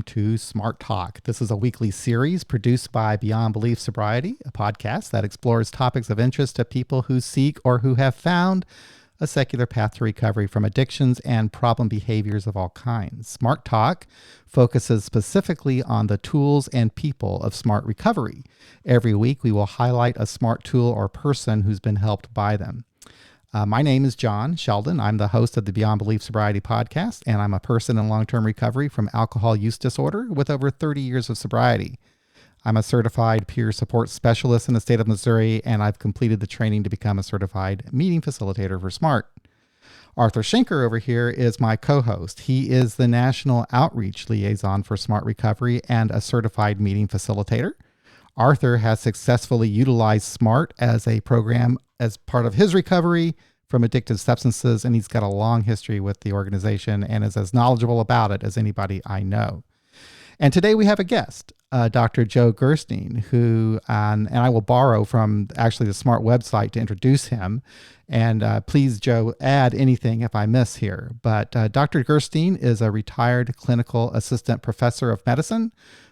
to Smart Talk. This is a weekly series produced by Beyond Belief Sobriety, a podcast that explores topics of interest to people who seek or who have found a secular path to recovery from addictions and problem behaviors of all kinds. Smart Talk focuses specifically on the tools and people of smart recovery. Every week, we will highlight a smart tool or person who's been helped by them. My name is John Sheldon. I'm the host of the Beyond Belief Sobriety podcast, and I'm a person in long-term recovery from alcohol use disorder with over 30 years of sobriety. I'm a certified peer support specialist in the state of Missouri, and I've completed the training to become a certified meeting facilitator for SMART. Arthur Schenker over here is my co-host. He is the National Outreach Liaison for Smart Recovery and a certified meeting facilitator. Arthur has successfully utilized SMART as a program as part of his recovery from addictive substances, and he's got a long history with the organization and is as knowledgeable about it as anybody I know. And today we have a guest, Dr. Joe Gerstein, who, and I will borrow from actually the SMART website to introduce him. And please, Joe, add anything if I miss here. But Dr. Gerstein is a retired clinical assistant professor of medicine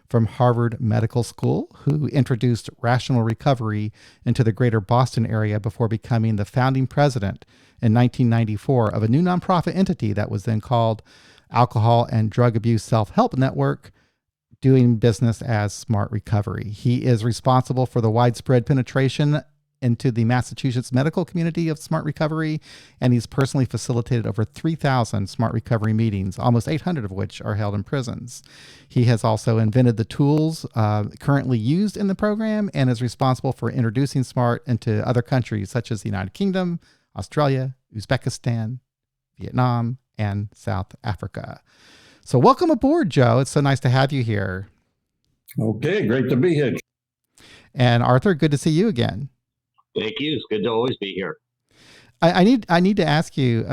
from Harvard Medical School, who introduced rational recovery into the greater Boston area before becoming the founding president in 1994 of a new nonprofit entity that was then called Alcohol and Drug Abuse Self-Help Network, doing business as Smart Recovery. He is responsible for the widespread penetration into the Massachusetts medical community of Smart Recovery, and he's personally facilitated over 3,000 Smart Recovery meetings, almost 800 of which are held in prisons. He has also invented the tools currently used in the program and is responsible for introducing SMART into other countries such as the United Kingdom, Australia, Uzbekistan, Vietnam, and South Africa. So welcome aboard, Joe. It's so nice to have you here. Okay, great to be here. And Arthur, good to see you again. Thank you. It's good to always be here. I need to ask you,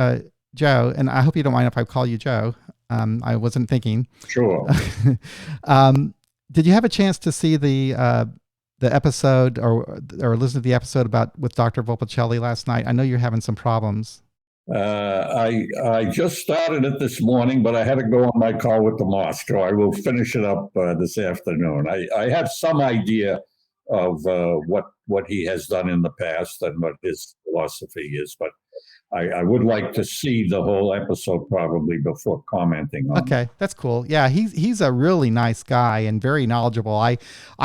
Joe, and I hope you don't mind if I call you Joe. I wasn't thinking. Sure. Did you have a chance to see the episode or listen to the episode with Dr. Volpicelli last night? I know you're having some problems. I just started it this morning, but I had to go on my call with the Moscow. I will finish it up this afternoon. I have some idea of what he has done in the past and what his philosophy is, but I would like to see the whole episode probably before commenting on it. Okay, that's cool. Yeah, he's a really nice guy and very knowledgeable. I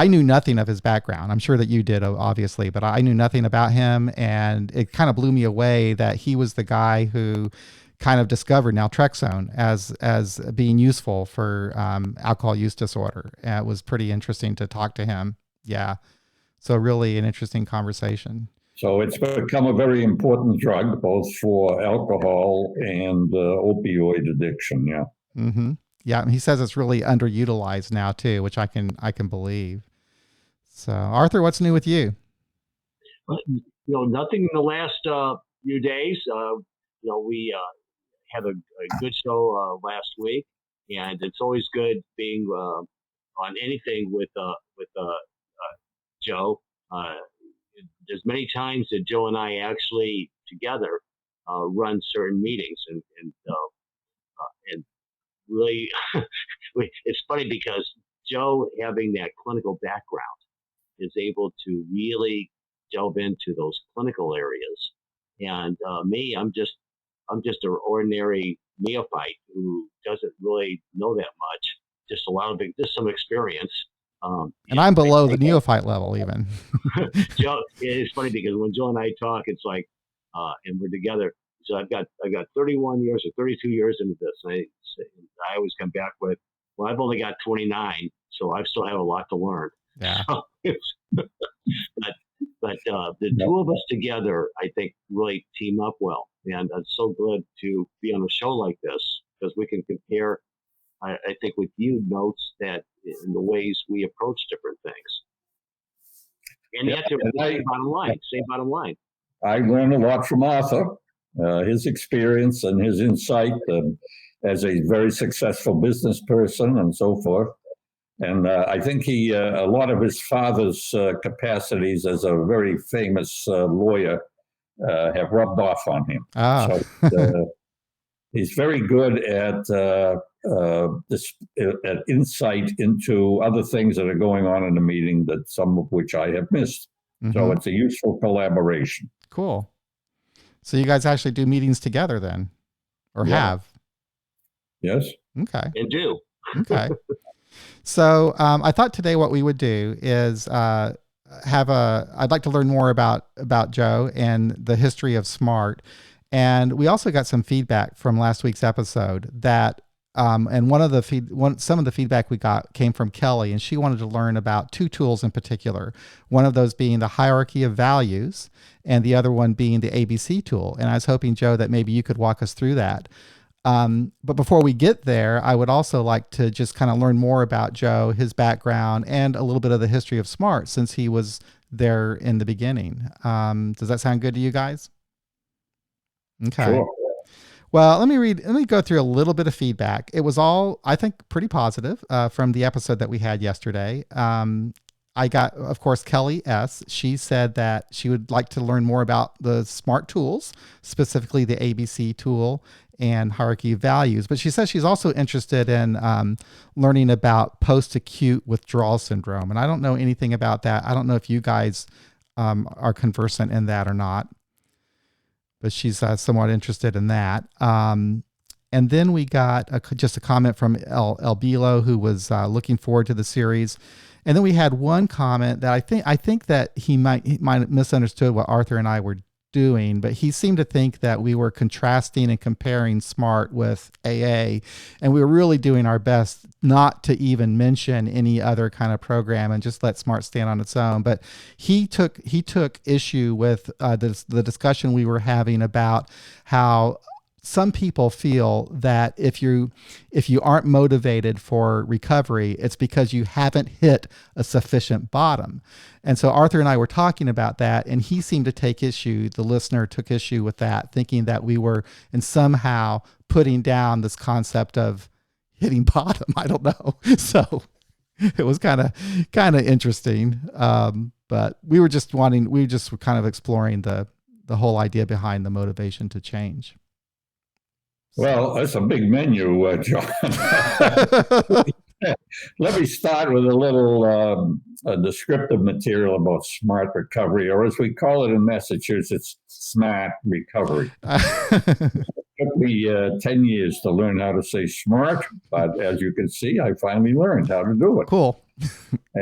knew nothing of his background. I'm sure that you did, obviously, but I knew nothing about him, and it kind of blew me away that he was the guy who kind of discovered naltrexone as being useful for alcohol use disorder. It was pretty interesting to talk to him. Yeah, so really an interesting conversation. So it's become a very important drug, both for alcohol and opioid addiction. Yeah. Mm-hmm. Yeah. And he says it's really underutilized now too, which I can believe. So Arthur, what's new with you? Nothing in the last few days. We had a good show last week, and it's always good being on anything with Joe. There's many times that Joe and I actually together run certain meetings, and really, it's funny because Joe, having that clinical background, is able to really delve into those clinical areas, and me, I'm just an ordinary neophyte who doesn't really know that much, just some experience. And I'm below the neophyte level even. Joe, it's funny because when Joe and I talk, it's like, and we're together. So I've got 31 years or 32 years into this. And I always come back with, well, I've only got 29, so I still have a lot to learn. Yeah. So but the two of us together, I think, really team up well. And it's so good to be on a show like this because we can compare, I think, with you notes that in the ways we approach different things. And that's the bottom line. I learned a lot from Arthur, his experience and his insight as a very successful business person and so forth. And I think a lot of his father's capacities as a very famous lawyer have rubbed off on him. Oh. So he's very good at an insight into other things that are going on in the meeting, that some of which I have missed. So it's a useful collaboration. Cool. So you guys actually do meetings together then, or have? Yes. Okay. And do. Okay. So I thought today what we would do is I'd like to learn more about Joe and the history of SMART. And we also got some feedback from last week's episode that, and some of the feedback we got came from Kelly, and she wanted to learn about two tools in particular. One of those being the hierarchy of values, and the other one being the ABC tool. And I was hoping, Joe, that maybe you could walk us through that. But before we get there, I would also like to just kind of learn more about Joe, his background, and a little bit of the history of SMART since he was there in the beginning. Does that sound good to you guys? Okay. Sure. Well, let me go through a little bit of feedback. It was all, I think, pretty positive from the episode that we had yesterday. I got, of course, Kelly S. She said that she would like to learn more about the SMART tools, specifically the ABC tool and hierarchy of values. But she says she's also interested in learning about post-acute withdrawal syndrome. And I don't know anything about that. I don't know if you guys are conversant in that or not. But she's somewhat interested in that. And then we got just a comment from El Bilo, who was looking forward to the series. And then we had one comment that I think that he might have misunderstood what Arthur and I were doing, but he seemed to think that we were contrasting and comparing SMART with AA, and we were really doing our best not to even mention any other kind of program and just let SMART stand on its own. But he took issue with the discussion we were having about how some people feel that if you aren't motivated for recovery, it's because you haven't hit a sufficient bottom. And so Arthur and I were talking about that, and he seemed to take issue, the listener took issue with that, thinking that we were and somehow putting down this concept of hitting bottom. I don't know. So it was kind of interesting. But we were just kind of exploring the whole idea behind the motivation to change. Well, that's a big menu, John. Let me start with a little descriptive material about SMART recovery, or as we call it in Massachusetts, SMART recovery. It took me 10 years to learn how to say SMART, but as you can see, I finally learned how to do it. Cool.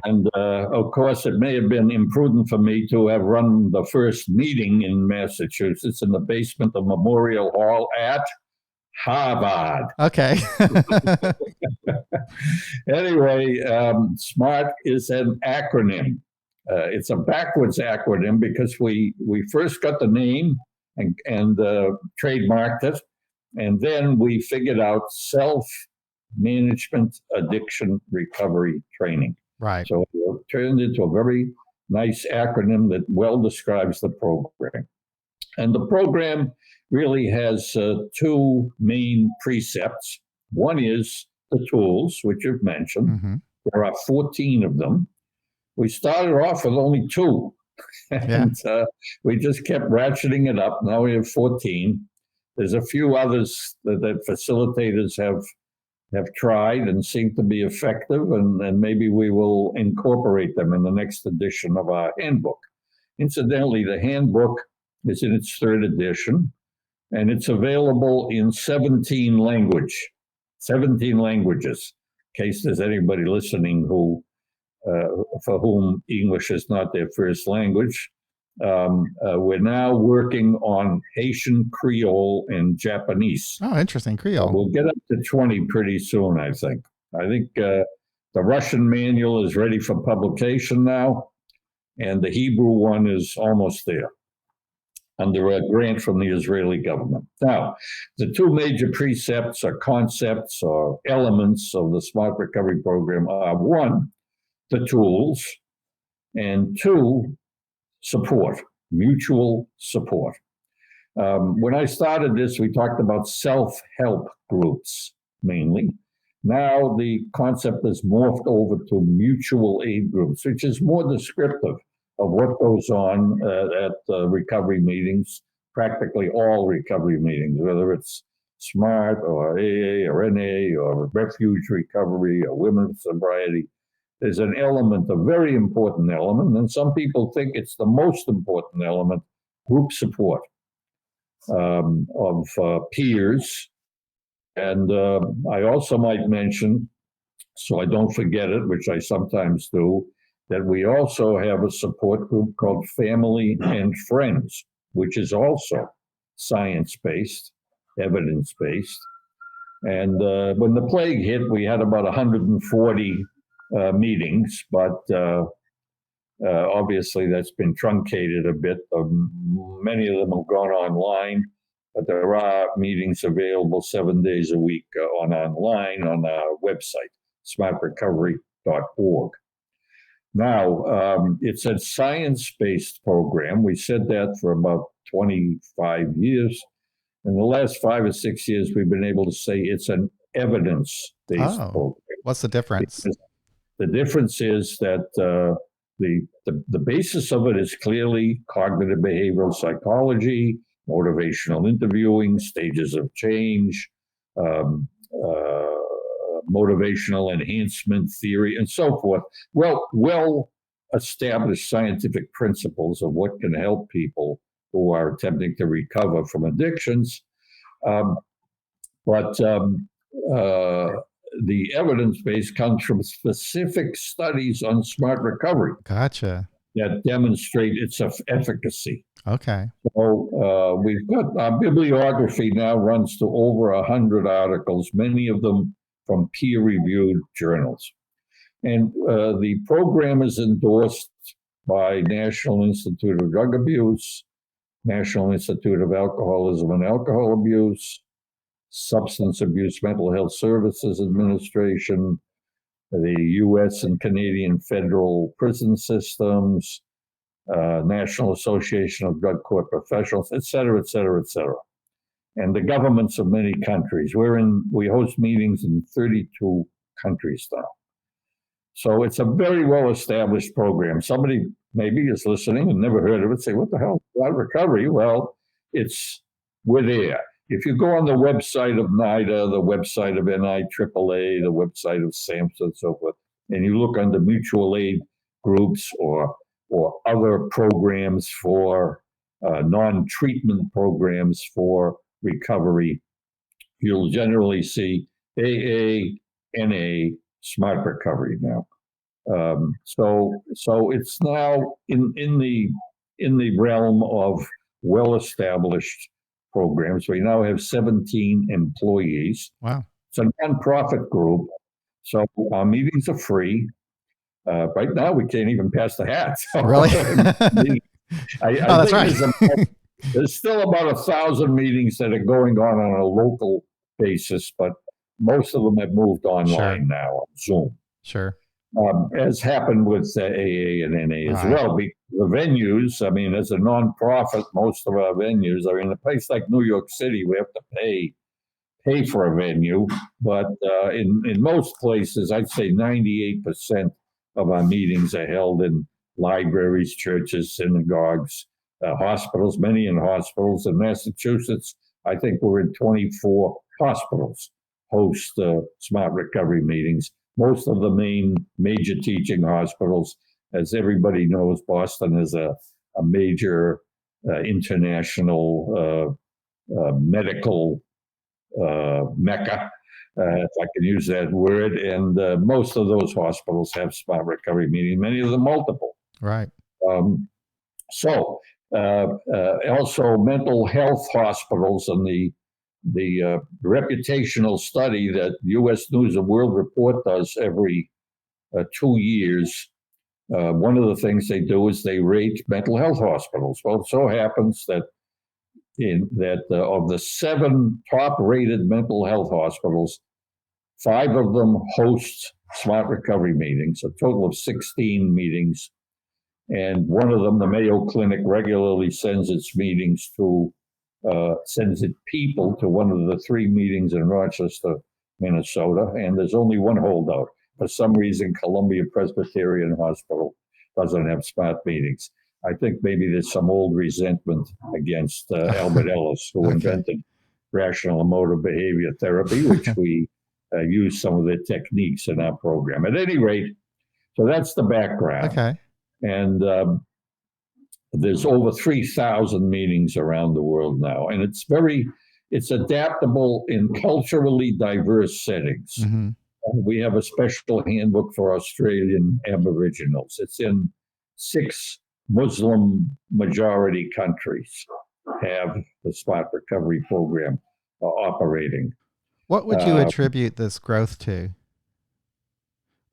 And of course, it may have been imprudent for me to have run the first meeting in Massachusetts in the basement of Memorial Hall at Harvard. Okay. Anyway, SMART is an acronym. It's a backwards acronym because we first got the name and trademarked it, and then we figured out self-management addiction recovery training. Right. So it turned into a very nice acronym that well describes the program. And the program really has two main precepts. One is the tools, which you've mentioned. Mm-hmm. There are 14 of them. We started off with only 2, and we just kept ratcheting it up. Now we have 14. There's a few others that facilitators have tried and seem to be effective, and maybe we will incorporate them in the next edition of our handbook. Incidentally, the handbook is in its 3rd edition, and it's available in 17 languages, in case there's anybody listening who, for whom English is not their first language. We're now working on Haitian Creole and Japanese. Oh, interesting. Creole. We'll get up to 20 pretty soon, I think. I think the Russian manual is ready for publication now, and the Hebrew one is almost there, under a grant from the Israeli government. Now, the 2 major precepts or concepts or elements of the SMART recovery program are 1, the tools, and 2, support, mutual support. When I started this, we talked about self-help groups mainly. Now the concept has morphed over to mutual aid groups, which is more descriptive of what goes on at recovery meetings, practically all recovery meetings, whether it's SMART or AA or NA or refuge recovery or women's sobriety. There's an element, a very important element, and some people think it's the most important element, group support of peers. And I also might mention, so I don't forget it, which I sometimes do, that we also have a support group called Family and Friends, which is also science-based, evidence-based. And when the plague hit, we had about 140 meetings, but obviously that's been truncated a bit. Many of them have gone online, but there are meetings available 7 days a week online on our website, smartrecovery.org. Now, it's a science-based program. We said that for about 25 years. In the last 5 or 6 years, we've been able to say it's an evidence-based program. What's the difference? Because the difference is that the basis of it is clearly cognitive behavioral psychology, motivational interviewing, stages of change, motivational enhancement theory, and so forth. Well established scientific principles of what can help people who are attempting to recover from addictions. But the evidence base comes from specific studies on smart recovery. Gotcha. That demonstrate its efficacy. Okay. So we've got our bibliography now runs to over 100 articles, many of them from peer-reviewed journals. And the program is endorsed by National Institute of Drug Abuse, National Institute of Alcoholism and Alcohol Abuse, Substance Abuse Mental Health Services Administration, the U.S. and Canadian federal prison systems, National Association of Drug Court Professionals, et cetera, et cetera, et cetera. And the governments of many countries. We host meetings in 32 countries now. So it's a very well-established program. Somebody maybe is listening and never heard of it, say, what the hell is smart recovery? Well, we're there. If you go on the website of NIDA, the website of NIAAA, the website of SAMHSA, and so forth, and you look under mutual aid groups or other programs for non-treatment programs for recovery, you'll generally see AA, NA, smart recovery now. So it's now in the realm of well-established programs. We now have 17 employees. Wow. It's a nonprofit group. So our meetings are free. Right now, we can't even pass the hat. So really? That's right. There's still about 1,000 meetings that are going on a local basis, but most of them have moved online now on Zoom. Sure. As happened with AA and NA as well. The venues, I mean, as a nonprofit, most of our venues are in a place like New York City. We have to pay for a venue, but in most places, I'd say 98% of our meetings are held in libraries, churches, synagogues, hospitals. Many in hospitals in Massachusetts. I think we're in 24 hospitals host smart recovery meetings. Most of the major teaching hospitals, as everybody knows, Boston is a major international medical mecca, if I can use that word. And most of those hospitals have smart recovery meetings, many of them multiple. Right. Also mental health hospitals and the reputational study that U.S. News and World Report does every 2 years. One of the things they do is they rate mental health hospitals. Well, it so happens that of the 7 top-rated mental health hospitals, 5 of them host smart recovery meetings, a total of 16 meetings. And one of them, the Mayo Clinic, regularly sends its people to one of the 3 meetings in Rochester, Minnesota, and there's only one holdout. For some reason, Columbia Presbyterian Hospital doesn't have smart meetings. I think maybe there's some old resentment against Albert Ellis, who invented rational emotive behavior therapy, which we use some of the techniques in our program. At any rate, so that's the background. Okay. And there's over 3,000 meetings around the world now, and it's adaptable in culturally diverse settings. Mm-hmm. We have a special handbook for Australian Aboriginals. It's in 6 Muslim majority countries have the SMART recovery program operating. What would you attribute this growth to?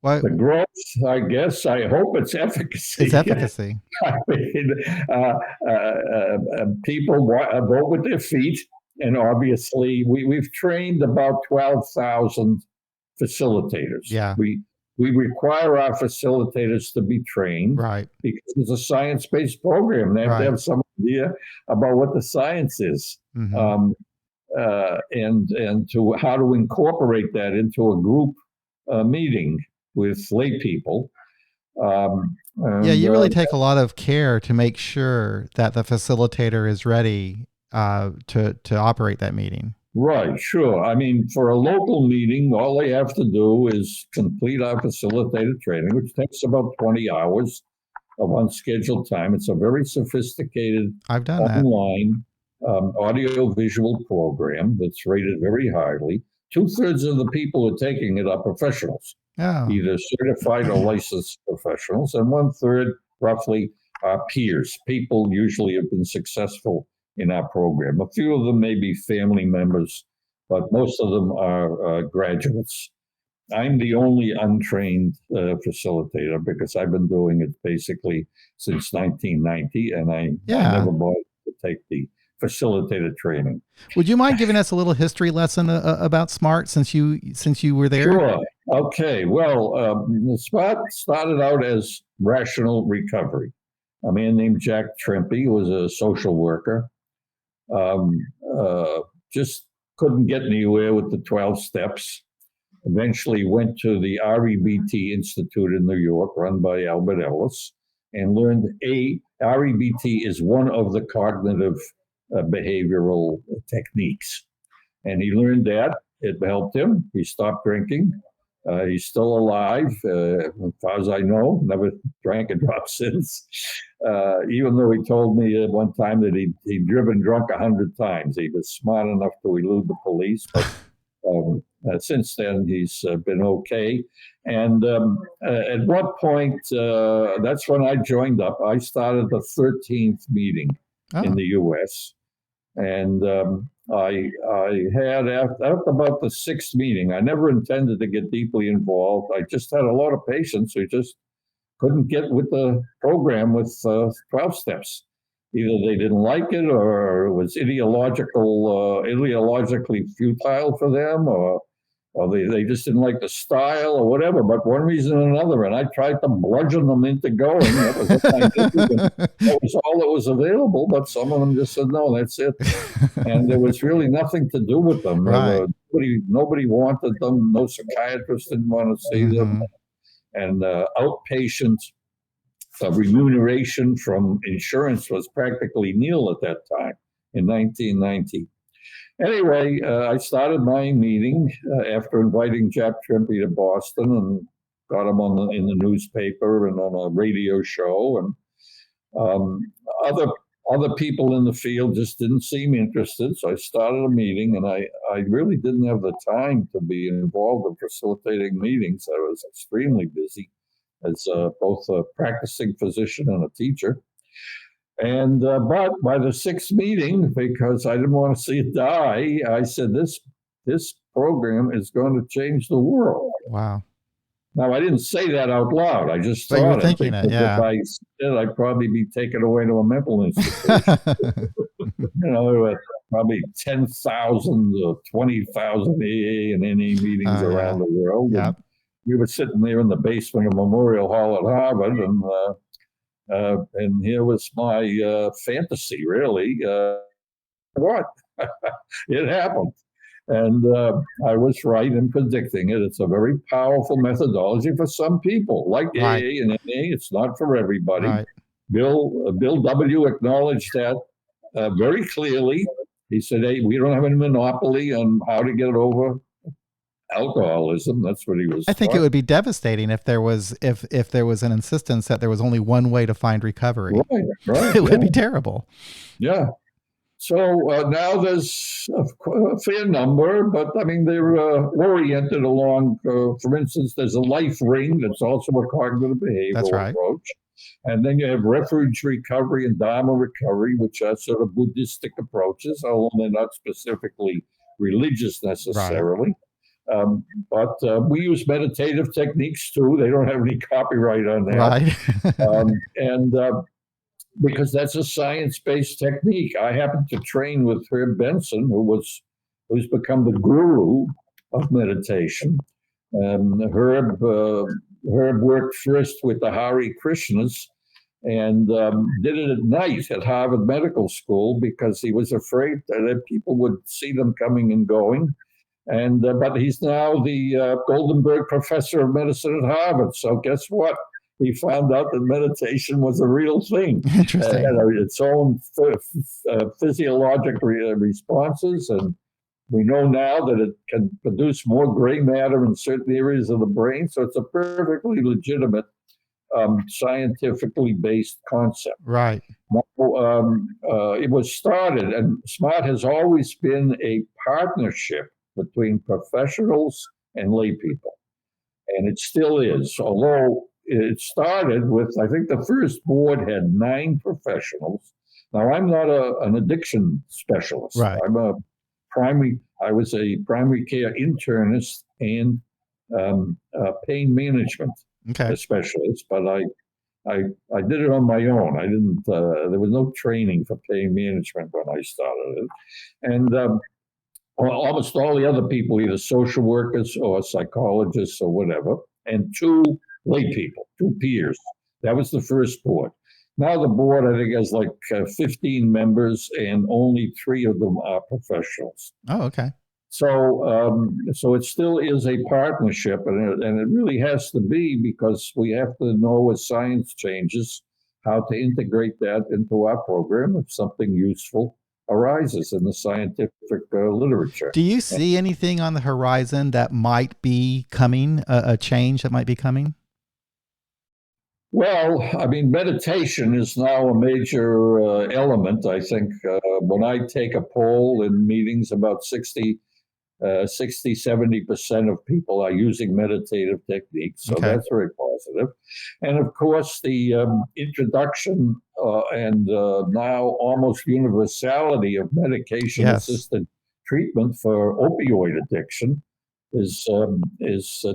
What? The growth, I guess, I hope it's efficacy. It's efficacy. I mean, people vote with their feet, and obviously we've trained about 12,000 facilitators. Yeah. We require our facilitators to be trained, right, because it's a science-based program. They have to have some idea about what the science is, mm-hmm. And to how to incorporate that into a group meeting with lay people. You really take a lot of care to make sure that the facilitator is ready to operate that meeting. Right, sure. I mean, for a local meeting, all they have to do is complete our facilitated training, which takes about 20 hours of unscheduled time. It's a very sophisticated I've done online audio-visual program that's rated very highly. 2/3 of the people who are taking it are professionals, either certified or licensed professionals, and 1/3, roughly, are peers. People usually have been successful in our program. A few of them may be family members, but most of them are graduates. I'm the only untrained facilitator because I've been doing it basically since 1990, and I never bothered to take the facilitator training. Would you mind giving us a little history lesson about SMART since you were there? Sure. Okay. Well, SMART started out as rational recovery. A man named Jack Trempy was a social worker. Just couldn't get anywhere with the 12 steps. Eventually went to the REBT Institute in New York, run by Albert Ellis, and learned REBT is one of the cognitive behavioral techniques. And he learned that. It helped him. He stopped drinking. He's still alive, as far as I know, never drank a drop since. Even though he told me at one time that he'd driven drunk 100 times. He was smart enough to elude the police, but since then he's been okay. And at what point, that's when I joined up. I started the 13th meeting in the U.S., and I had, after about the 6th meeting, I never intended to get deeply involved. I just had a lot of patients who just couldn't get with the program with 12 steps. Either they didn't like it, or it was ideologically futile for them, or they just didn't like the style or whatever, but one reason or another. And I tried to bludgeon them into going. That was what I did. That was all that was available, but some of them just said, no, that's it. And there was really nothing to do with them. Right. Nobody wanted them. No psychiatrist didn't want to see them. And outpatient remuneration from insurance was practically nil at that time in 1990. Anyway, I started my meeting after inviting Jack Trempy to Boston and got him in the newspaper and on a radio show. And other people in the field just didn't seem interested. So I started a meeting, and I really didn't have the time to be involved in facilitating meetings. I was extremely busy as both a practicing physician and a teacher. And but by the 6th meeting, because I didn't want to see it die, I said, this program is going to change the world. Wow. Now, I didn't say that out loud. I just thought you were thinking it, yeah. If I said, I'd probably be taken away to a mental institution. There were probably 10,000 or 20,000 AA and NA meetings around the world. Yep. We were sitting there in the basement of Memorial Hall at Harvard, and here was my fantasy, really. What? It happened. And I was right in predicting it. It's a very powerful methodology for some people, like AA and NA. It's not for everybody. Right. Bill W. acknowledged that very clearly. He said, hey, we don't have any monopoly on how to get over alcoholism. That's what he was I think taught. it would be devastating if there was if there was an insistence that there was only one way to find recovery. Right. It would be terrible. Yeah. So now there's a fair number, but I mean, they're oriented along, for instance, there's a life ring that's also a cognitive That's behavioral right. approach. And then you have refuge recovery and Dharma recovery, which are sort of Buddhistic approaches, although they're not specifically religious necessarily. But we use meditative techniques too. They don't have any copyright on that. Right. Because that's a science-based technique. I happened to train with Herb Benson, who's become the guru of meditation. Herb worked first with the Hare Krishnas and did it at night at Harvard Medical School because he was afraid that people would see them coming and going. And but he's now the Goldenberg Professor of Medicine at Harvard. So guess what? He found out that meditation was a real thing. Interesting. Its own physiologic responses. And we know now that it can produce more gray matter in certain areas of the brain. So it's a perfectly legitimate, scientifically based concept. Right. It was started, and SMART has always been a partnership between professionals and lay people. And it still is, although it started with, I think the first board had 9 professionals. Now, I'm not an addiction specialist. Right. I was a primary care internist and pain management specialist, but I did it on my own. I didn't, there was no training for pain management when I started it. And almost all the other people, either social workers or psychologists or whatever, and 2 lay people, 2 peers. That was the first board. Now the board, I think, has like 15 members, and only 3 of them are professionals. Oh, okay. So, so it still is a partnership, and it really has to be, because we have to know as science changes how to integrate that into our program if something useful arises in the scientific literature. Do you see anything on the horizon that might be coming, a change that might be coming? Well, I mean, meditation is now a major element. I think when I take a poll in meetings, about 60-70% of people are using meditative techniques. So that's very positive. And of course, the introduction and now almost universality of medication-assisted treatment for opioid addiction is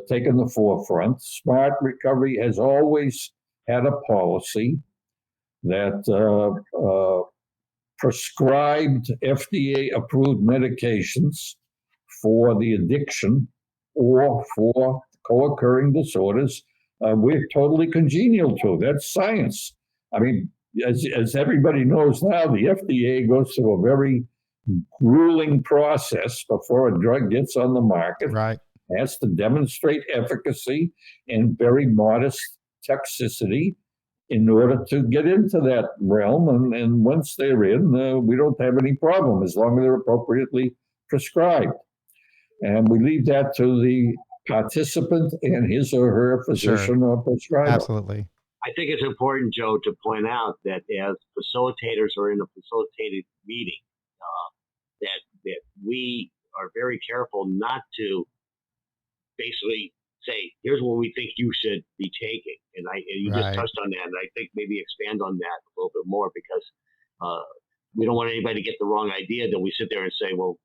taken the forefront. SMART Recovery has always had a policy that prescribed FDA-approved medications for the addiction or for co-occurring disorders, we're totally congenial to. That's science. I mean, as everybody knows now, the FDA goes through a very grueling process before a drug gets on the market. Right. It has to demonstrate efficacy and very modest toxicity in order to get into that realm. And once they're in, we don't have any problem as long as they're appropriately prescribed. And we leave that to the participant and his or her physician or prescriber. Absolutely. I think it's important, Joe, to point out that as facilitators are in a facilitated meeting, that we are very careful not to basically say, here's what we think you should be taking. And you just touched on that, and I think maybe expand on that a little bit more, because we don't want anybody to get the wrong idea that we sit there and say, well,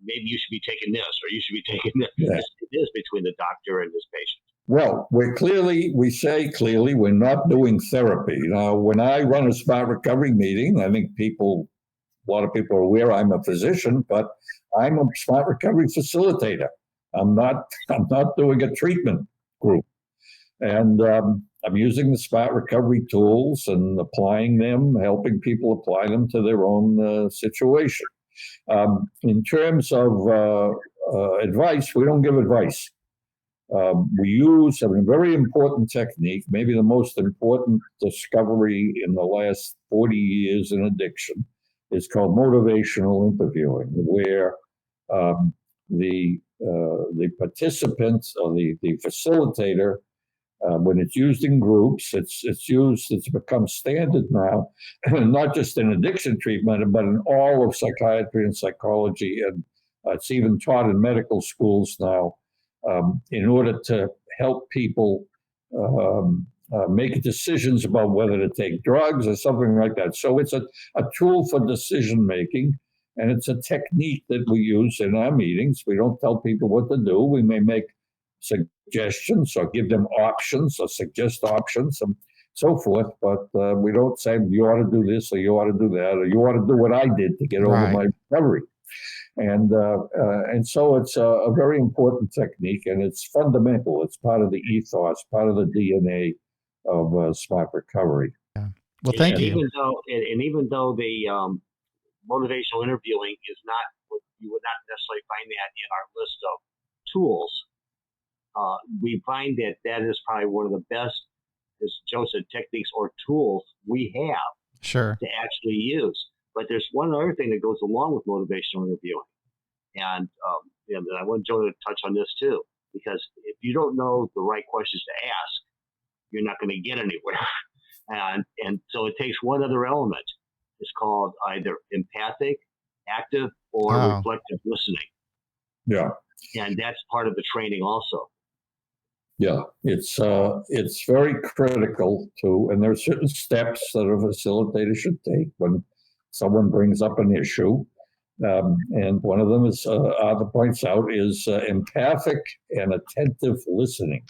maybe you should be taking this or you should be taking this. Yeah. It is between the doctor and his patient. Well, we say clearly we're not doing therapy. Now, when I run a SMART Recovery meeting, I think a lot of people are aware I'm a physician, but I'm a SMART Recovery facilitator. I'm not doing a treatment group. And I'm using the SMART Recovery tools and applying them, helping people apply them to their own situation. In terms of advice, we don't give advice. We use a very important technique, maybe the most important discovery in the last 40 years in addiction, is called motivational interviewing, where the participants or the facilitator, when it's used in groups, it's become standard now, not just in addiction treatment, but in all of psychiatry and psychology, and it's even taught in medical schools now, in order to help people make decisions about whether to take drugs or something like that. So it's a tool for decision making, and it's a technique that we use in our meetings. We don't tell people what to do. We may make suggestions or give them options or suggest options and so forth, but we don't say you ought to do this or you ought to do that or you ought to do what I did to get over my recovery. And so it's a very important technique, and it's fundamental. It's part of the ethos, part of the DNA of smart recovery. Yeah. Well, thank you. Even though the motivational interviewing is not, you would not necessarily find that in our list of tools. We find that is probably one of the best, as Joe said, techniques or tools we have to actually use. But there's one other thing that goes along with motivational interviewing. And I want Joe to touch on this too, because if you don't know the right questions to ask, you're not going to get anywhere. And so it takes one other element. It's called either empathic, active, or reflective listening. Yeah. And that's part of the training also. Yeah, it's very critical to, and there are certain steps that a facilitator should take when someone brings up an issue. And one of them is, Arthur points out, is empathic and attentive listening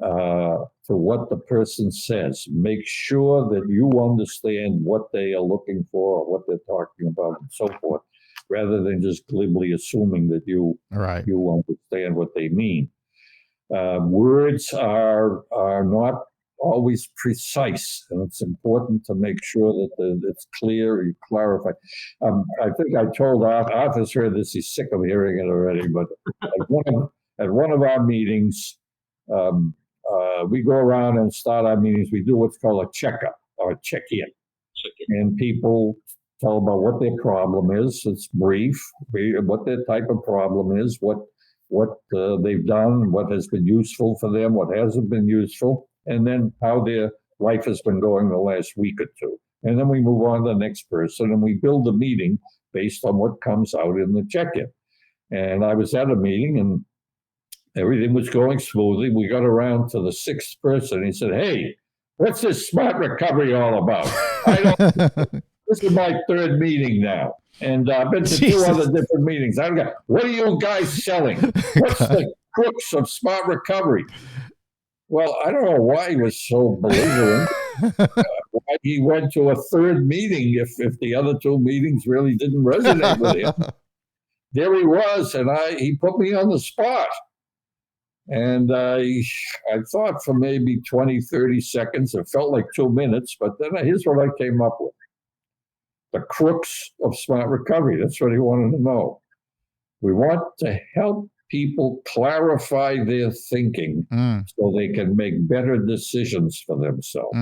to what the person says. Make sure that you understand what they are looking for or what they're talking about and so forth, rather than just glibly assuming that you understand what they mean. Words are not always precise, and it's important to make sure that it's clear, you clarify. I think I told Arthur's heard this, he's sick of hearing it already, but at one of our meetings, we go around and start our meetings, we do what's called a checkup or a check-in. And people tell about what their problem is. It's brief, what their type of problem is, what they've done, what has been useful for them, what hasn't been useful, and then how their life has been going the last week or two. And then we move on to the next person, and we build a meeting based on what comes out in the check-in. And I was at a meeting, and everything was going smoothly. We got around to the sixth person. He said, "Hey, what's this smart recovery all about? This is my third meeting now. And I've been to two other different meetings. What are you guys selling? What's the crooks of smart recovery?" Well, I don't know why he was so belligerent. Why he went to a third meeting if the other two meetings really didn't resonate with him. There he was, and he put me on the spot. And I thought for maybe 20, 30 seconds, it felt like 2 minutes, but then here's what I came up with. The crooks of smart recovery. That's what he wanted to know. We want to help people clarify their thinking so they can make better decisions for themselves.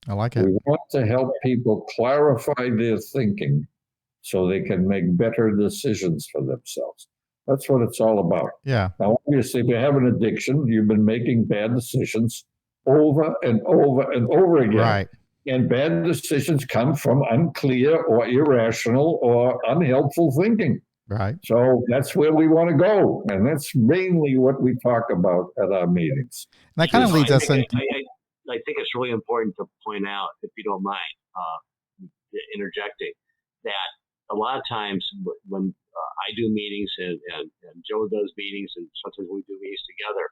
I like it. We want to help people clarify their thinking so they can make better decisions for themselves. That's what it's all about. Yeah. Now, obviously, if you have an addiction, you've been making bad decisions over and over and over again. Right. And bad decisions come from unclear or irrational or unhelpful thinking. Right. So that's where we want to go. And that's mainly what we talk about at our meetings. And that kind of leads us into... I think it's really important to point out, if you don't mind interjecting, that a lot of times when I do meetings and Joe does meetings, and sometimes we do meetings together,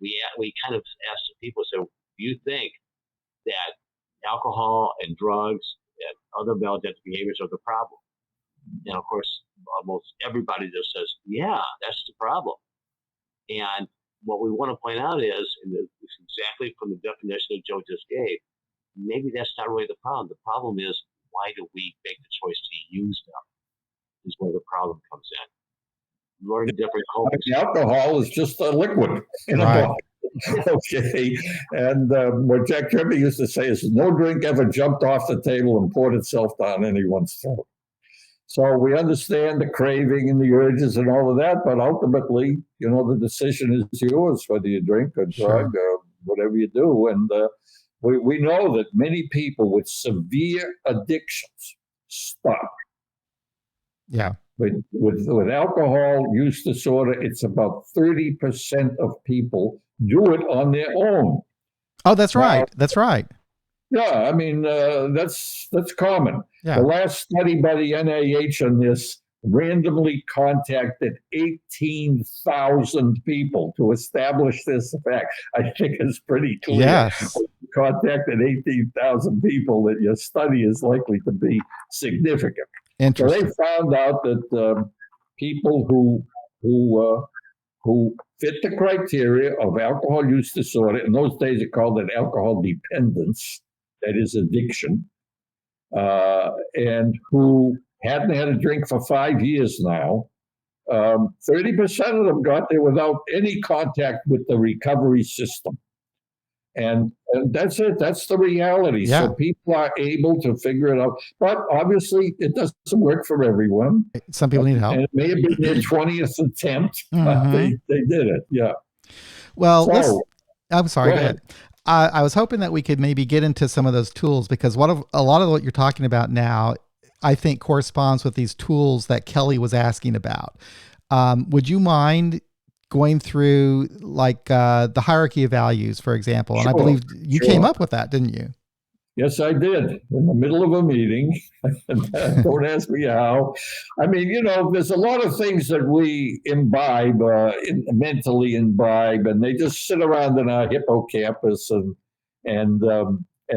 we kind of ask the people, so do you think that alcohol and drugs and other maladaptive behaviors are the problem? And of course, almost everybody just says, yeah, that's the problem. And what we want to point out is, and it's exactly from the definition that Joe just gave, maybe that's not really the problem. The problem is, why do we make the choice to use them? Is where the problem comes in. Learn different cultures. The alcohol is just a liquid in a bottle. Okay. And what Jack Kirby used to say is, no drink ever jumped off the table and poured itself down anyone's throat. So we understand the craving and the urges and all of that, but ultimately, the decision is yours, whether you drink or drug or whatever you do. And we know that many people with severe addictions stop. Yeah. With alcohol use disorder, it's about 30% of people do it on their own. Oh, that's right. That's right. Yeah, I mean, that's common. Yeah. The last study by the NIH on this randomly contacted 18,000 people to establish this fact. I think it's pretty clear. Yes. When you contacted 18,000 people that your study is likely to be significant. So Interesting. they found out that people who fit the criteria of alcohol use disorder, in those days it called it alcohol dependence, that is addiction, and who hadn't had a drink for 5 years now, 30% of them got there without any contact with the recovery system. And that's it. That's the reality. Yeah. So people are able to figure it out. But obviously, it doesn't work for everyone. Some people need help. And it may have been their 20th attempt, but they did it. Yeah. Well, So, I'm sorry. go Go ahead. I was hoping that we could maybe get into some of those tools, because a lot of what you're talking about now, I think, corresponds with these tools that Kelly was asking about. Would you mind going through like the hierarchy of values, for example? And I believe you came up with that, didn't you? Yes, I did, in the middle of a meeting. Don't ask me how. I mean, there's a lot of things that we imbibe, mentally imbibe, and they just sit around in our hippocampus and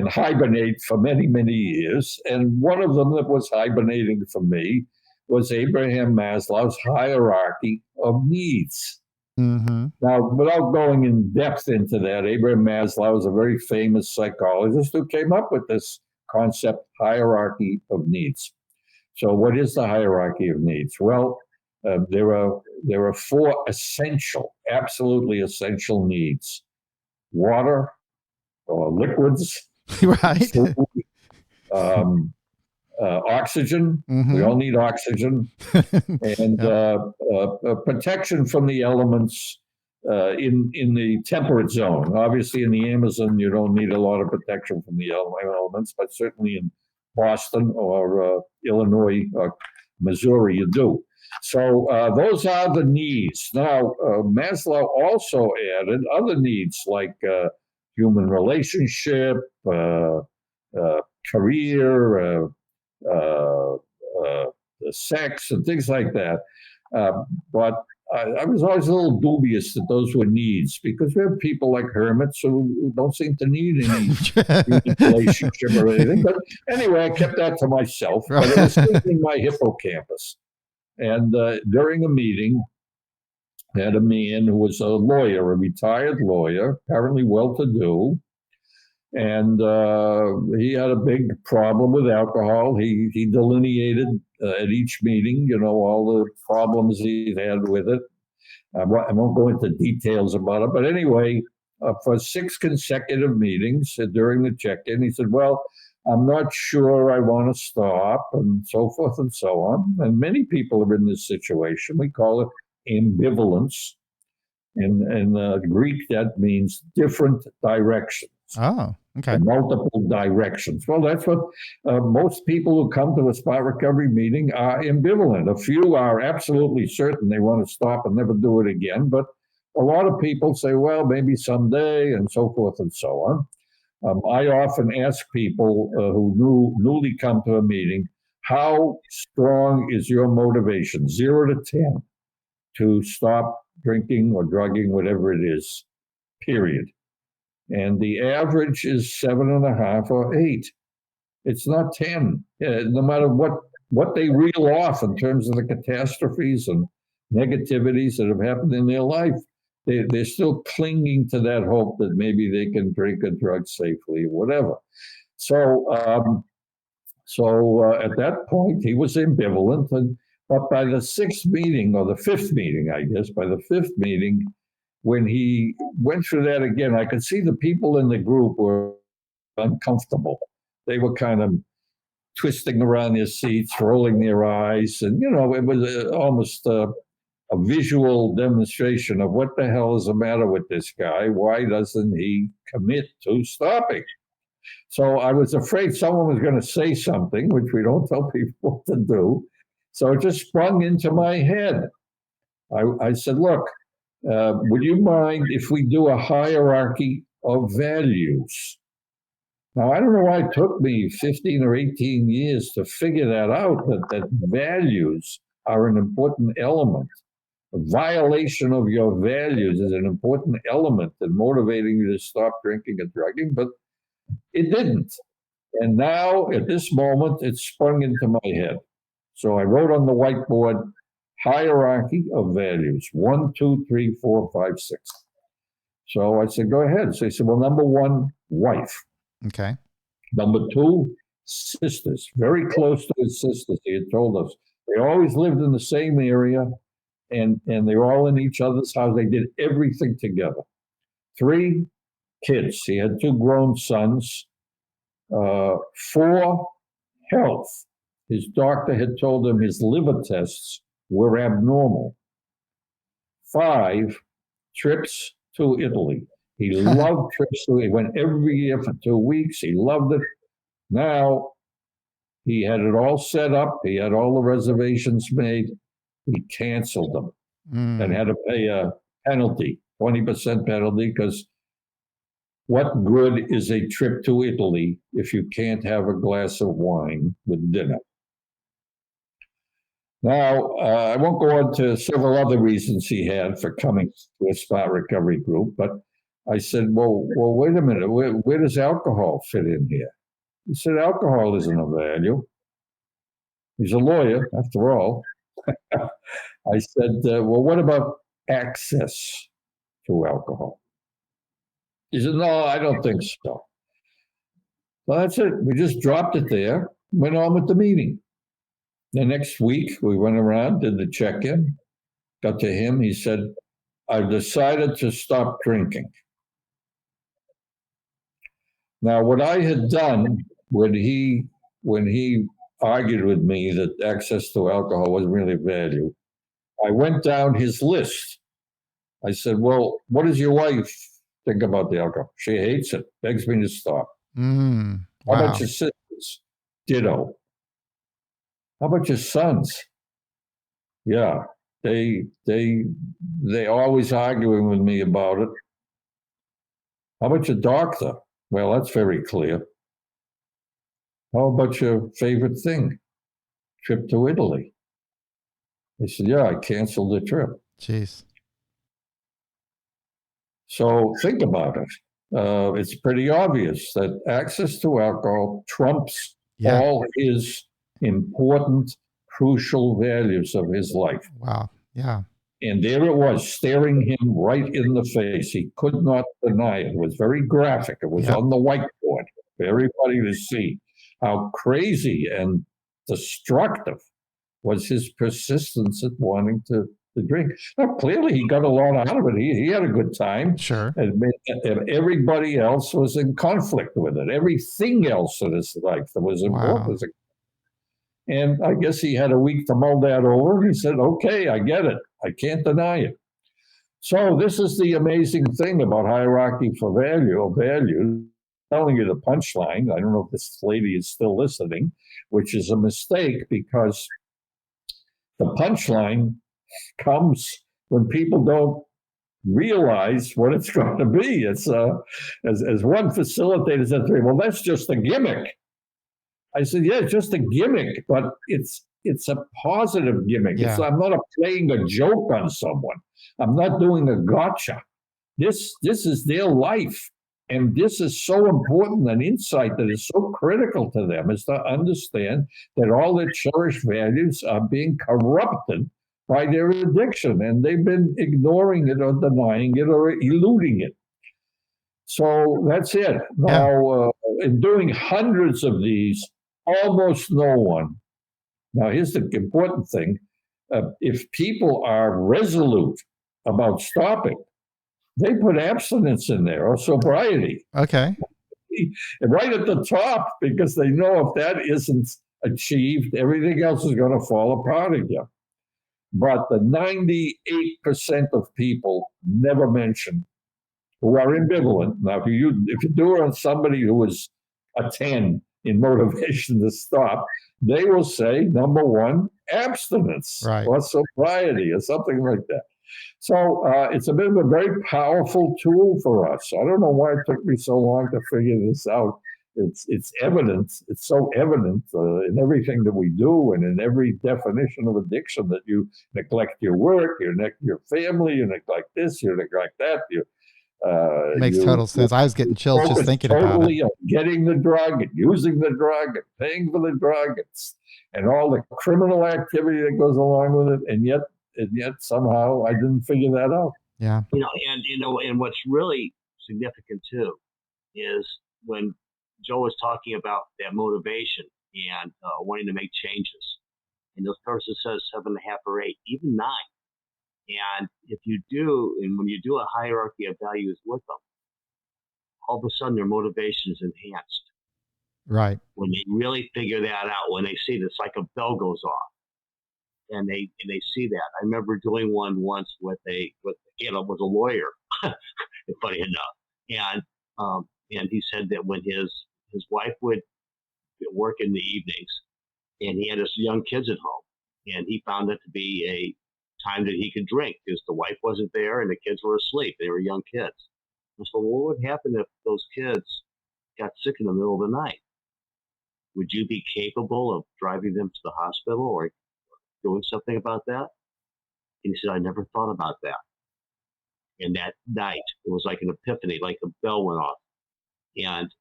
hibernate for many, many years. And one of them that was hibernating for me was Abraham Maslow's hierarchy of needs. Mm-hmm. Now, without going in depth into that, Abraham Maslow is a very famous psychologist who came up with this concept, hierarchy of needs. So what is the hierarchy of needs? Well, there are four essential, absolutely essential needs: water, or liquids, Right. food, oxygen. Mm-hmm. We all need oxygen. And protection from the elements in the temperate zone. Obviously, in the Amazon, you don't need a lot of protection from the elements, but certainly in Boston or Illinois or Missouri, you do. So those are the needs. Now, Maslow also added other needs like human relationship, career, sex, and things like that. But I was always a little dubious that those were needs, because we have people like hermits who don't seem to need any human relationship or anything. But anyway, I kept that to myself. But it was in my hippocampus. And during a meeting, I had a man who was a lawyer, a retired lawyer, apparently well-to-do. And he had a big problem with alcohol. He delineated at each meeting, all the problems he had with it. I won't go into details about it, but anyway, for 6 consecutive meetings during the check-in, he said, well, I'm not sure I want to stop, and so forth and so on. And many people are in this situation. We call it ambivalence. In Greek, that means different directions. Oh, okay. Multiple directions. Well, that's what most people who come to a spot recovery meeting are ambivalent. A few are absolutely certain they want to stop and never do it again. But a lot of people say, well, maybe someday, and so forth and so on. I often ask people who newly come to a meeting, how strong is your motivation, 0 to 10, to stop drinking or drugging, whatever it is, period. And the average is 7.5 or 8. It's not 10. No matter what they reel off in terms of the catastrophes and negativities that have happened in their life, they're still clinging to that hope that maybe they can drink a drug safely, whatever. So at that point, he was ambivalent. But by the 6th meeting, or the 5th meeting, I guess, by the 5th meeting, when he went through that again, I could see the people in the group were uncomfortable. They were kind of twisting around their seats, rolling their eyes. And, it was almost a visual demonstration of what the hell is the matter with this guy? Why doesn't he commit to stopping? So I was afraid someone was going to say something, which we don't tell people to do. So it just sprung into my head. I said, look, would you mind if we do a hierarchy of values? Now, I don't know why it took me 15 or 18 years to figure that out, that values are an important element. A violation of your values is an important element in motivating you to stop drinking and drugging, but it didn't. And now, at this moment, it sprung into my head. So I wrote on the whiteboard, hierarchy of values, 1, 2, 3, 4, 5, 6. So I said, go ahead. So he said, well, number 1, wife. Okay. Number 2, sisters, very close to his sisters. He had told us they always lived in the same area, and they were all in each other's house. They did everything together. 3, kids. He had 2 grown sons. 4, health. His doctor had told him his liver tests were abnormal. 5, trips to Italy. He loved trips to Italy. He went every year for 2 weeks. He loved it. Now, he had it all set up. He had all the reservations made. He canceled them and had to pay a penalty, 20% penalty, because what good is a trip to Italy if you can't have a glass of wine with dinner? Now, I won't go on to several other reasons he had for coming to a smart recovery group, but I said, well, wait a minute. Where does alcohol fit in here? He said, alcohol isn't a value. He's a lawyer, after all. I said, well, what about access to alcohol? He said, no, I don't think so. Well, that's it. We just dropped it there, went on with the meeting. The next week, we went around, did the check-in, got to him. He said, I've decided to stop drinking. Now, what I had done when he argued with me that access to alcohol wasn't really a value, I went down his list. I said, well, what does your wife think about the alcohol? She hates it, begs me to stop. Wow. How about your sisters? Ditto. How about your sons? Yeah, they always arguing with me about it. How about your doctor? Well, that's very clear. How about your favorite thing? Trip to Italy. They said, yeah, I canceled the trip. Jeez. So think about it. It's pretty obvious that access to alcohol trumps all his important, crucial values of his life. Wow. Yeah. And there it was, staring him right in the face. He could not deny it. It was very graphic. It was on the whiteboard for everybody to see how crazy and destructive was his persistence at wanting to drink. Now, clearly, he got a lot out of it. He had a good time. Sure. And everybody else was in conflict with it. Everything else in his life that was important was and I guess he had a week to mull that over. He said, okay, I get it. I can't deny it. So this is the amazing thing about hierarchy for value. I'm telling you the punchline. I don't know if this lady is still listening, which is a mistake because the punchline comes when people don't realize what it's going to be. It's as one facilitator said to me, well, that's just a gimmick. I said, yeah, it's just a gimmick, but it's a positive gimmick. Yeah. I'm not playing a joke on someone. I'm not doing a gotcha. This is their life. And this is so important, an insight that is so critical to them is to understand that all their cherished values are being corrupted by their addiction. And they've been ignoring it or denying it or eluding it. So that's it. Now, in doing hundreds of these, almost no one. Now, here's the important thing. If people are resolute about stopping, they put abstinence in there or sobriety. Okay. Right at the top, because they know if that isn't achieved, everything else is going to fall apart again. But the 98% of people never mention who are ambivalent. Now, if you do it on somebody who is a 10 in motivation to stop, they will say, number one, abstinence or sobriety or something like that. So it's a bit of a very powerful tool for us. I don't know why it took me so long to figure this out. It's evident. It's so evident in everything that we do and in every definition of addiction that you neglect your work, you neglect your family, you neglect this, you neglect that. Makes total sense. I was getting chills just thinking about it. On getting the drug and using the drug and paying for the drug and all the criminal activity that goes along with it, and yet somehow I didn't figure that out. Yeah. And what's really significant too is when Joe was talking about that motivation and wanting to make changes, and this person says 7.5 or 8, even 9. And if you do, and when you do a hierarchy of values with them, all of a sudden their motivation is enhanced. Right. When they really figure that out, when they see this, like a bell goes off, and they see that. I remember doing one once with a lawyer, funny enough, and he said that when his wife would work in the evenings, and he had his young kids at home, and he found it to be a time that he could drink because the wife wasn't there and the kids were asleep. They were young kids. I said, well, what would happen if those kids got sick in the middle of the night? Would you be capable of driving them to the hospital or doing something about that? And he said, I never thought about that. And that night, it was like an epiphany, like a bell went off. And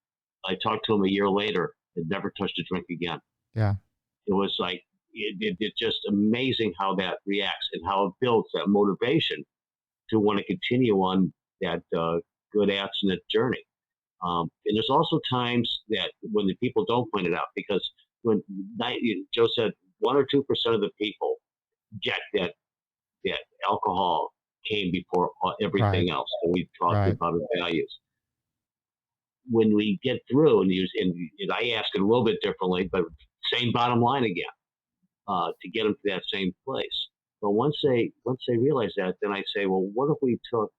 I talked to him a year later and never touched a drink again. Yeah. It was like, it's just amazing how that reacts and how it builds that motivation to want to continue on that good abstinent journey. And there's also times that when the people don't point it out, because when Joe said 1 or 2% of the people get that alcohol came before everything else that we talked about in values. When we get through, and I ask it a little bit differently, but same bottom line again. To get them to that same place. But once they realize that, then I say, well, what if we took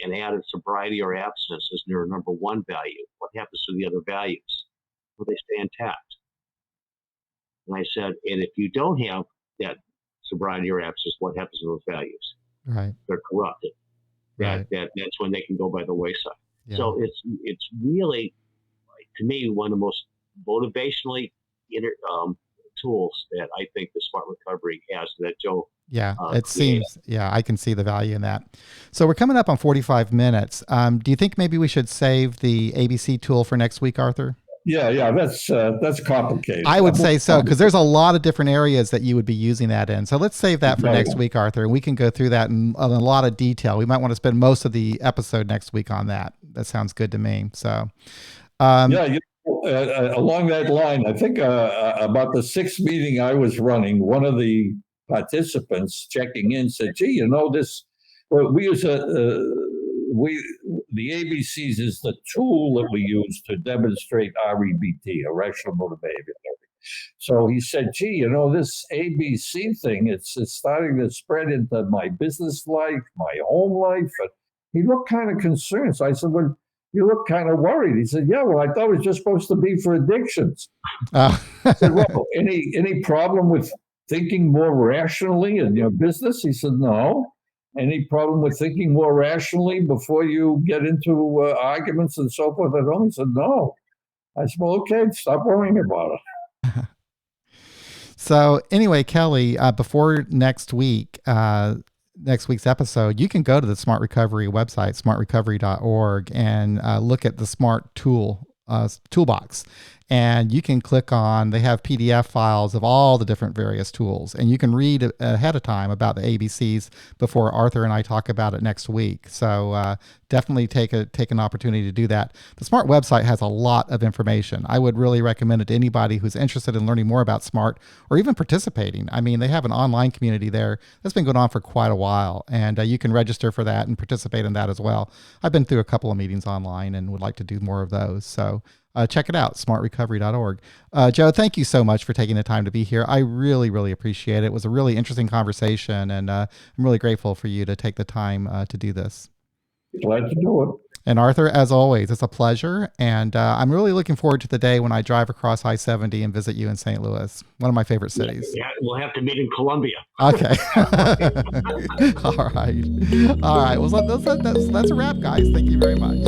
and added sobriety or abstinence as their number 1 value? What happens to the other values? Well, they stay intact. And I said, and if you don't have that sobriety or abstinence, what happens to those values? Right. They're corrupted. That's when they can go by the wayside. Yeah. So it's really, to me, one of the most motivationally tools that I think the Smart Recovery has that Joe. Yeah, it seems. Yeah, I can see the value in that. So we're coming up on 45 minutes. Do you think maybe we should save the ABC tool for next week, Arthur? Yeah, that's complicated. I would say so, because there's a lot of different areas that you would be using that in. So let's save that for next week, Arthur, and we can go through that in a lot of detail. We might want to spend most of the episode next week on that. That sounds good to me. So, along that line, I think about the 6th meeting I was running, one of the participants checking in said, "Gee, this. Well, we use the ABCs is the tool that we use to demonstrate REBT, irrational motor behavior therapy." So he said, "Gee, this ABC thing, it's starting to spread into my business life, my home life." And he looked kind of concerned. So I said, "Well, you look kind of worried." He said, "Yeah, well, I thought it was just supposed to be for addictions." I said, "Well, any problem with thinking more rationally in your business?" He said, "No." "Any problem with thinking more rationally before you get into arguments and so forth at home?" He said, "No." I said, "Well, okay, stop worrying about it." So anyway, Kelly, before next week's episode, you can go to the Smart Recovery website, smartrecovery.org, and look at the Smart toolbox. and you can click on, they have PDF files of all the different various tools, and you can read ahead of time about the ABCs before Arthur and I talk about it next week. So definitely take an opportunity to do that. The SMART website has a lot of information. I would really recommend it to anybody who's interested in learning more about SMART or even participating. I mean, they have an online community there that's been going on for quite a while, and you can register for that and participate in that as well. I've been through a couple of meetings online and would like to do more of those. So check it out, smartrecovery.org. Joe, thank you so much for taking the time to be here. I really, really appreciate it. It was a really interesting conversation, and I'm really grateful for you to take the time to do this. Glad to do it. And Arthur, as always, it's a pleasure. And I'm really looking forward to the day when I drive across I-70 and visit you in St. Louis, one of my favorite cities. Yeah, we'll have to meet in Columbia. Okay. All right. All right. Well, that's a wrap, guys. Thank you very much.